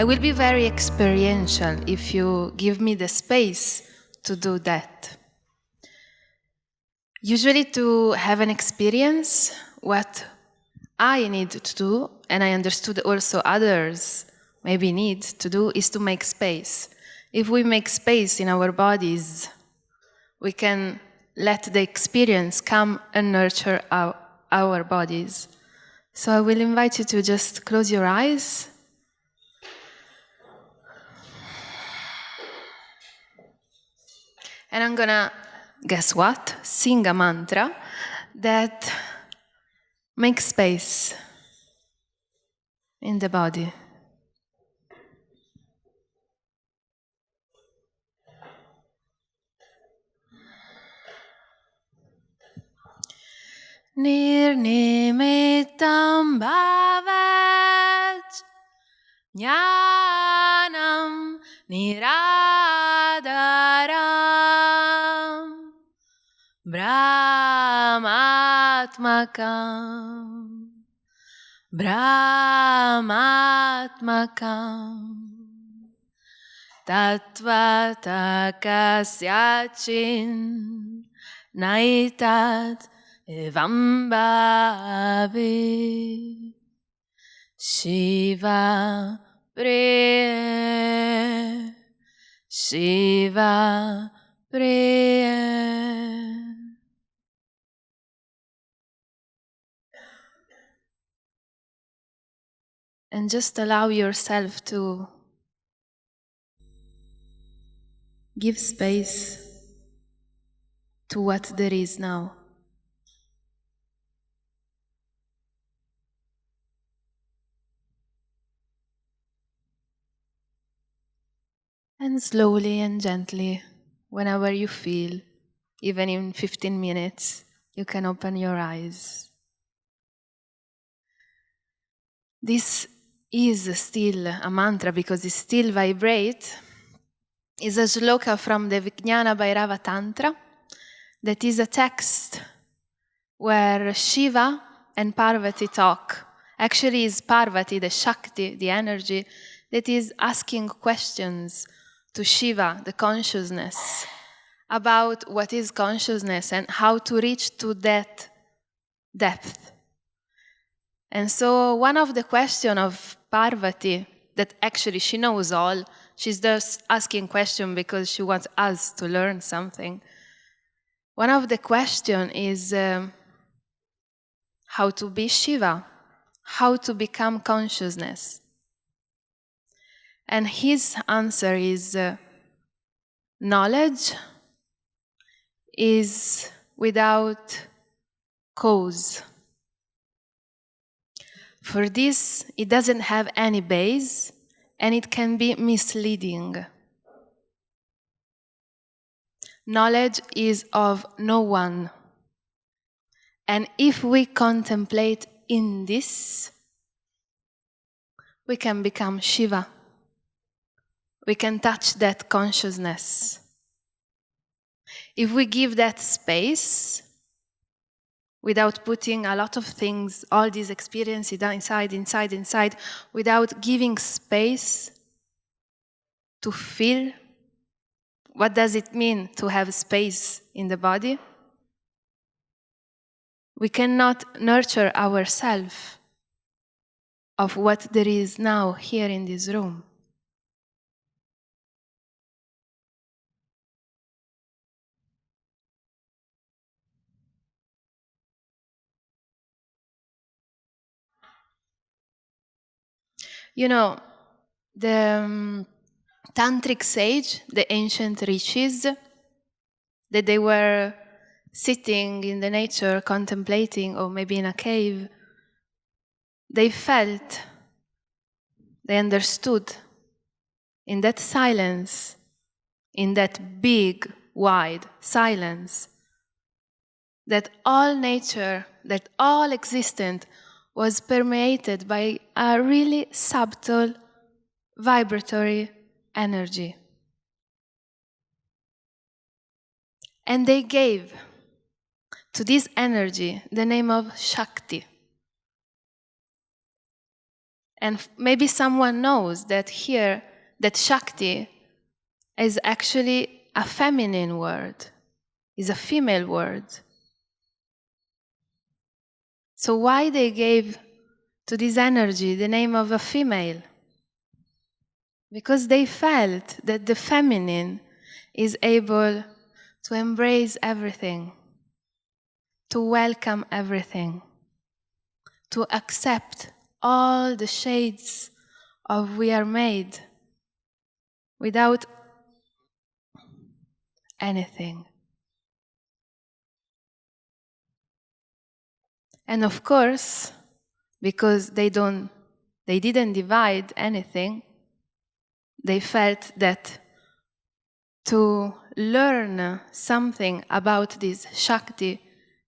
I will be very experiential if you give me the space to do that. Usually to have an experience, what I need to do, and I understood also others maybe need to do, is to make space. If we make space in our bodies, we can let the experience come and nurture our bodies. So I will invite you to just close your eyes. And I'm gonna, guess what? Sing a mantra that makes space in the body. Nirnimittam bhavat jnanam niradaram brahmatmakam tattvata kasyachin naitat evam bhavi Shiva priya Shiva priya. And just allow yourself to give space to what there is now. And slowly and gently, whenever you feel, even in 15 minutes, you can open your eyes. This is still a mantra because it still vibrates. It's a shloka from the Vijnana Bhairava Tantra that is a text where Shiva and Parvati talk. Actually, it's Parvati, the Shakti, the energy, that is asking questions to Shiva, the consciousness, about what is consciousness and how to reach to that depth. And so one of the questions of Parvati, that actually she knows all, she's just asking questions because she wants us to learn something. One of the questions is how to be Shiva, how to become consciousness. And his answer is knowledge is without cause. For this, it doesn't have any base, and it can be misleading. Knowledge is of no one. And if we contemplate in this, we can become Shiva. We can touch that consciousness. If we give that space, without putting a lot of things, all these experiences inside, without giving space to feel, what does it mean to have space in the body? We cannot nurture ourselves of what there is now here in this room. You know, the tantric sage, the ancient rishis, that they were sitting in the nature, contemplating, or maybe in a cave, they felt, they understood in that silence, in that big, wide silence, that all nature, that all existence was permeated by a really subtle, vibratory energy. And they gave to this energy the name of Shakti. And maybe someone knows that here, that Shakti is actually a feminine word, is a female word. So why they gave to this energy the name of a female? Because they felt that the feminine is able to embrace everything, to welcome everything, to accept all the shades of we are made without anything. And of course, because they didn't divide anything, they felt that to learn something about this Shakti,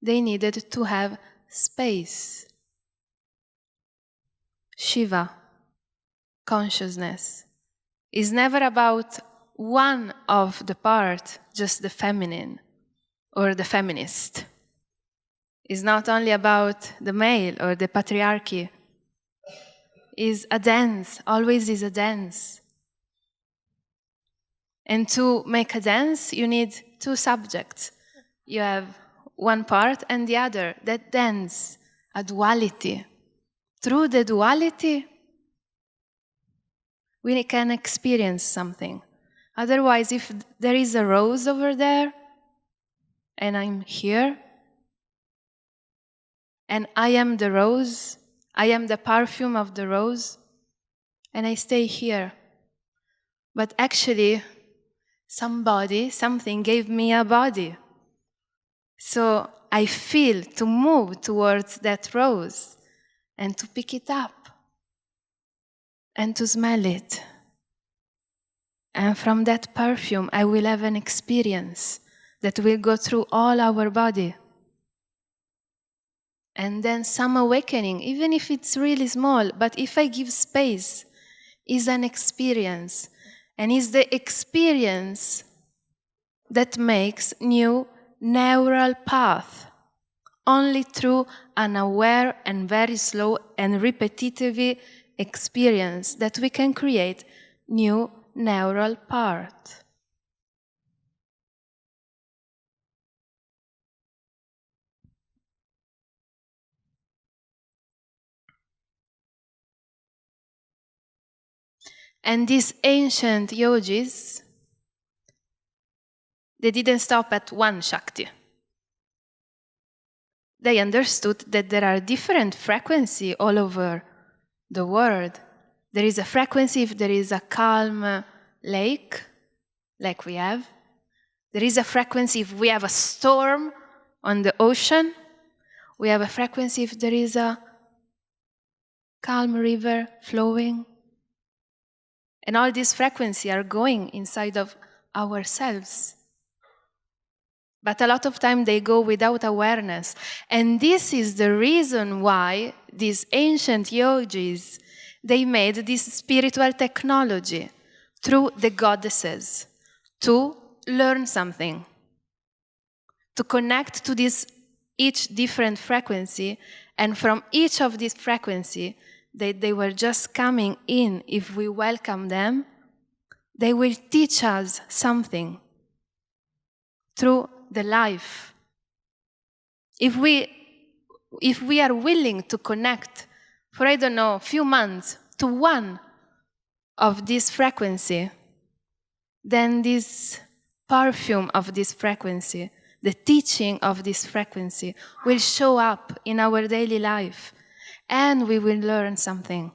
they needed to have space. Shiva, consciousness, is never about one of the part, just the feminine or the feminist. It's not only about the male or the patriarchy. It's a dance, always is a dance. And to make a dance, you need two subjects. You have one part and the other, that dance, a duality. Through the duality, we can experience something. Otherwise, if there is a rose over there, and I'm here, and I am the rose, I am the perfume of the rose, and I stay here. But actually, something gave me a body. So I feel to move towards that rose and to pick it up and to smell it. And from that perfume, I will have an experience that will go through all our body. And then some awakening, even if it's really small, but if I give space, is an experience. And is the experience that makes new neural path. Only through an aware and very slow and repetitive experience that we can create new neural path. And these ancient yogis, they didn't stop at one Shakti. They understood that there are different frequencies all over the world. There is a frequency if there is a calm lake, like we have. There is a frequency if we have a storm on the ocean. We have a frequency if there is a calm river flowing. And all these frequencies are going inside of ourselves. But a lot of time they go without awareness. And this is the reason why these ancient yogis, they made this spiritual technology through the goddesses to learn something, to connect to this each different frequency, and from each of these frequency, they were just coming in. If we welcome them, they will teach us something through the life. If we are willing to connect for, I don't know, a few months to one of this frequency, then this perfume of this frequency, the teaching of this frequency will show up in our daily life, and we will learn something.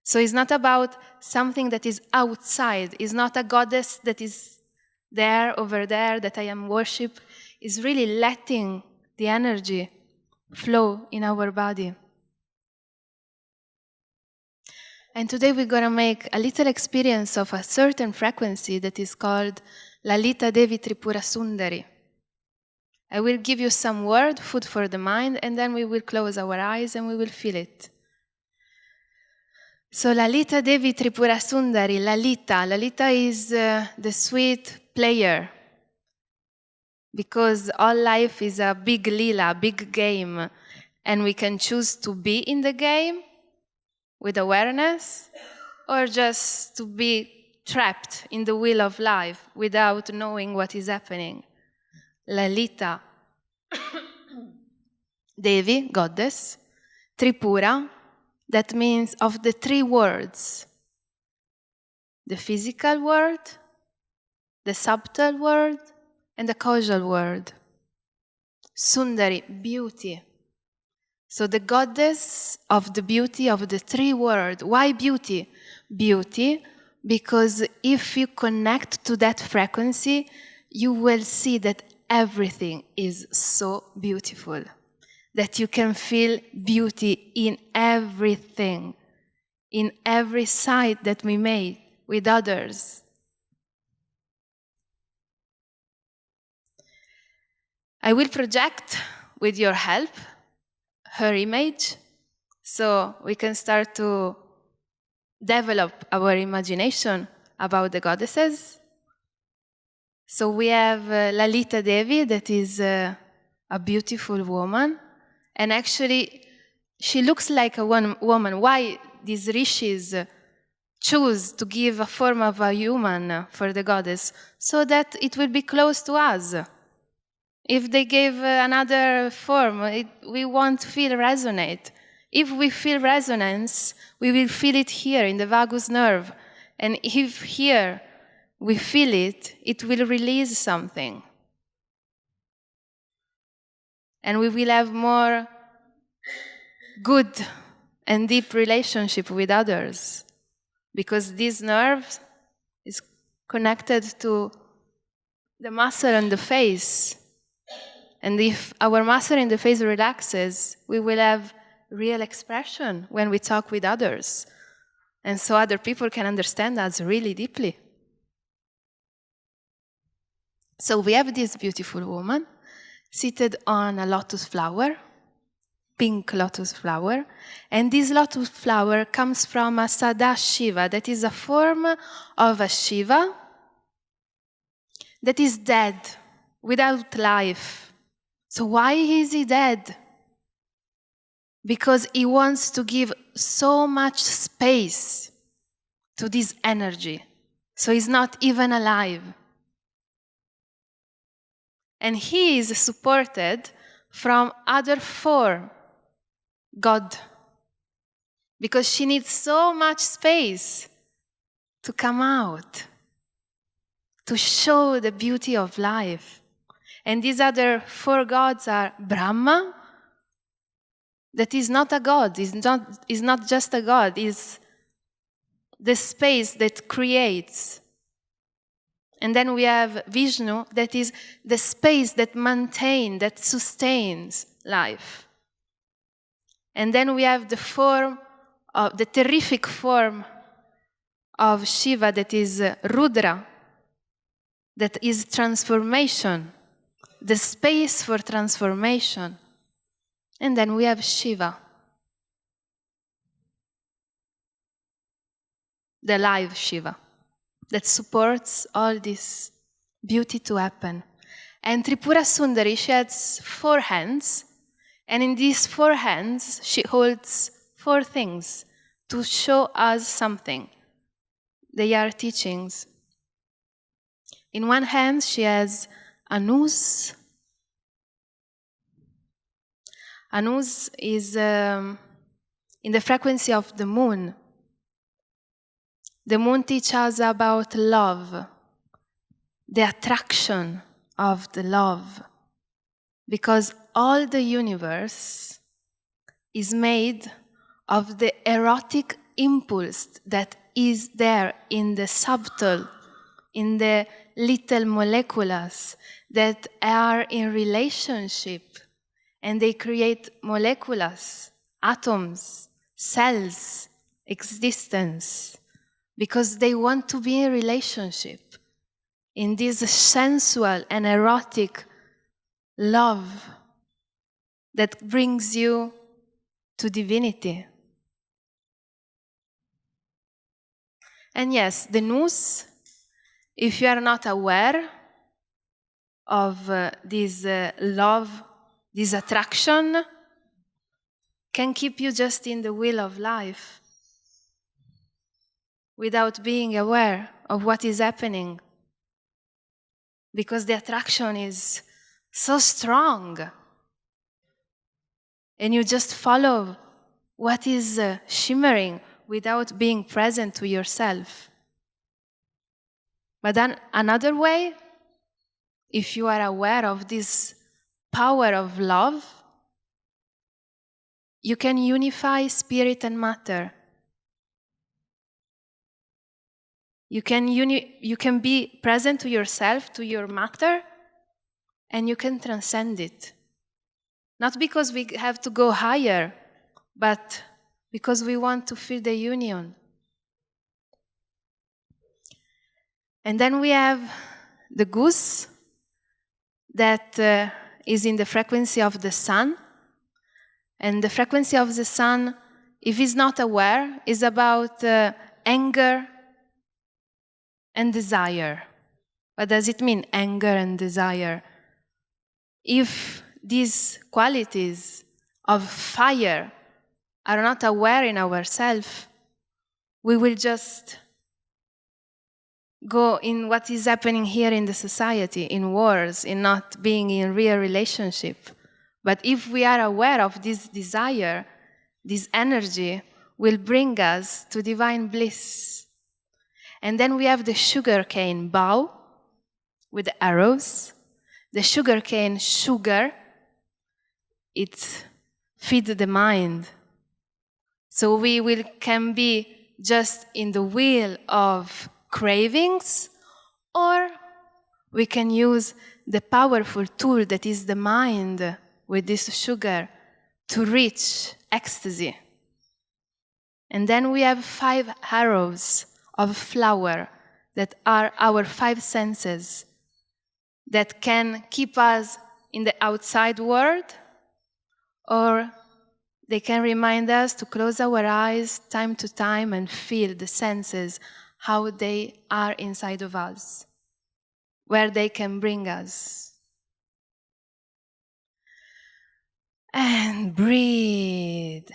So it's not about something that is outside. It's not a goddess that is there, over there, that I am worship. It's really letting the energy flow in our body. And today we're going to make a little experience of a certain frequency that is called Lalita Devi Tripura Sundari. I will give you some word, food for the mind, and then we will close our eyes and we will feel it. So Lalita Devi Tripura Sundari, Lalita is the sweet player, because all life is a big lila, big game, and we can choose to be in the game, with awareness, or just to be trapped in the wheel of life without knowing what is happening. Lalita, Devi, goddess. Tripura, that means of the three worlds. The physical world, the subtle world, and the causal world. Sundari, beauty. So the goddess of the beauty of the three worlds. Why beauty? Beauty, because if you connect to that frequency, you will see that everything is so beautiful. That you can feel beauty in everything, in every sight that we make with others. I will project, with your help, her image, so we can start to develop our imagination about the goddesses. So we have Lalita Devi, that is a beautiful woman, and actually she looks like a woman. Why these rishis choose to give a form of a human for the goddess? So that it will be close to us. If they gave another form, we won't feel resonate. If we feel resonance, we will feel it here in the vagus nerve. And if here we feel it, it will release something. And we will have more good and deep relationship with others. Because this nerve is connected to the muscle on the face. And if our muscle in the face relaxes, we will have real expression when we talk with others. And so other people can understand us really deeply. So we have this beautiful woman seated on a lotus flower, pink lotus flower. And this lotus flower comes from a Sadashiva, that is a form of a Shiva that is dead, without life. So why is he dead? Because he wants to give so much space to this energy. So he's not even alive. And he is supported from other form, God. Because she needs so much space to come out, to show the beauty of life. And these other four gods are Brahma, that is not a god, is not just a god, is the space that creates. And then we have Vishnu, that is the space that maintains, that sustains life. And then we have the form of the terrific form of Shiva, that is Rudra, that is transformation, the space for transformation. And then we have Shiva, the live Shiva, that supports all this beauty to happen. And Tripura Sundari, she has 4 hands, and in these 4 hands, she holds 4 things to show us something. They are teachings. In one hand, she has a noose. A noose is in the frequency of the moon. The moon teaches us about love, the attraction of the love. Because all the universe is made of the erotic impulse that is there in the subtle, in the little molecules that are in relationship. And they create molecules, atoms, cells, existence, because they want to be in relationship, in this sensual and erotic love that brings you to divinity. And yes, the noose, if you are not aware of this love, this attraction, can keep you just in the wheel of life. without being aware of what is happening, because the attraction is so strong. And you just follow what is shimmering without being present to yourself. But then another way, if you are aware of this power of love, you can unify spirit and matter. You can be present to yourself, to your matter, and you can transcend it. Not because we have to go higher, but because we want to feel the union. And then we have the goose that is in the frequency of the sun. And the frequency of the sun, if it's not aware, is about anger and desire. What does it mean, anger and desire? If these qualities of fire are not aware in ourselves, we will just go in what is happening here in the society, in wars, in not being in real relationship. But if we are aware of this desire, this energy will bring us to divine bliss. And then we have the sugarcane bough with the arrows. The sugarcane sugar, it feeds the mind. So we can be just in the wheel of cravings, or we can use the powerful tool that is the mind with this sugar to reach ecstasy. And then we have 5 arrows of flower that are our 5 senses that can keep us in the outside world, or they can remind us to close our eyes time to time and feel the senses, how they are inside of us, where they can bring us. And breathe.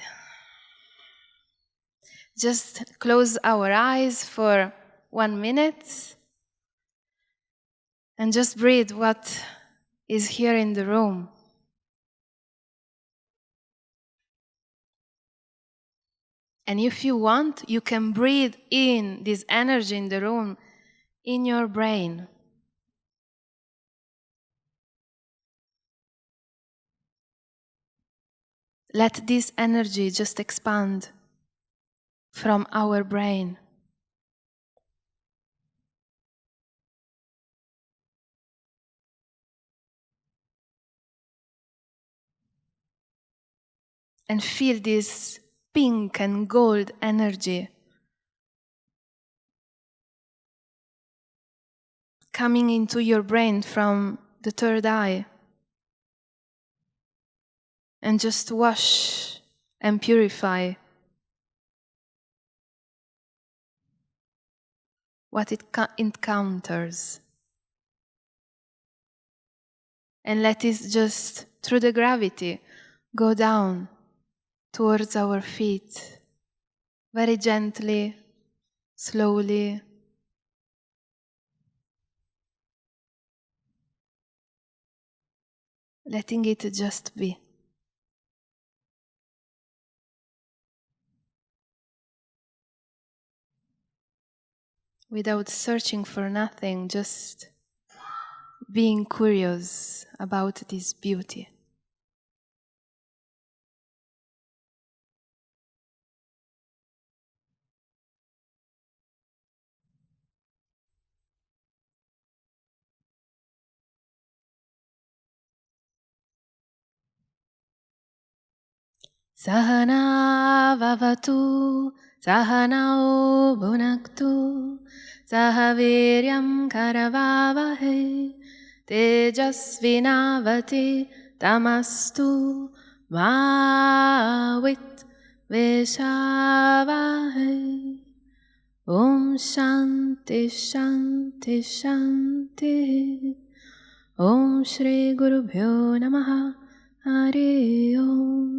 Just close our eyes for 1 minute and just breathe what is here in the room. And if you want, you can breathe in this energy in the room, in your brain. Let this energy just expand from our brain. And feel this pink and gold energy coming into your brain from the third eye. And just wash and purify what it encounters. And let it just, through the gravity, go down towards our feet, very gently, slowly. Letting it just be. Without searching for nothing, just being curious about this beauty. Sahana vavatu, sahanao bhunaktu, sahaviryam karavavahe, tejasvinavati tamastu, mavit vishavahe. Om Shanti Shanti Shanti. Om Shri Guru Bhyo Namaha. Hare Om.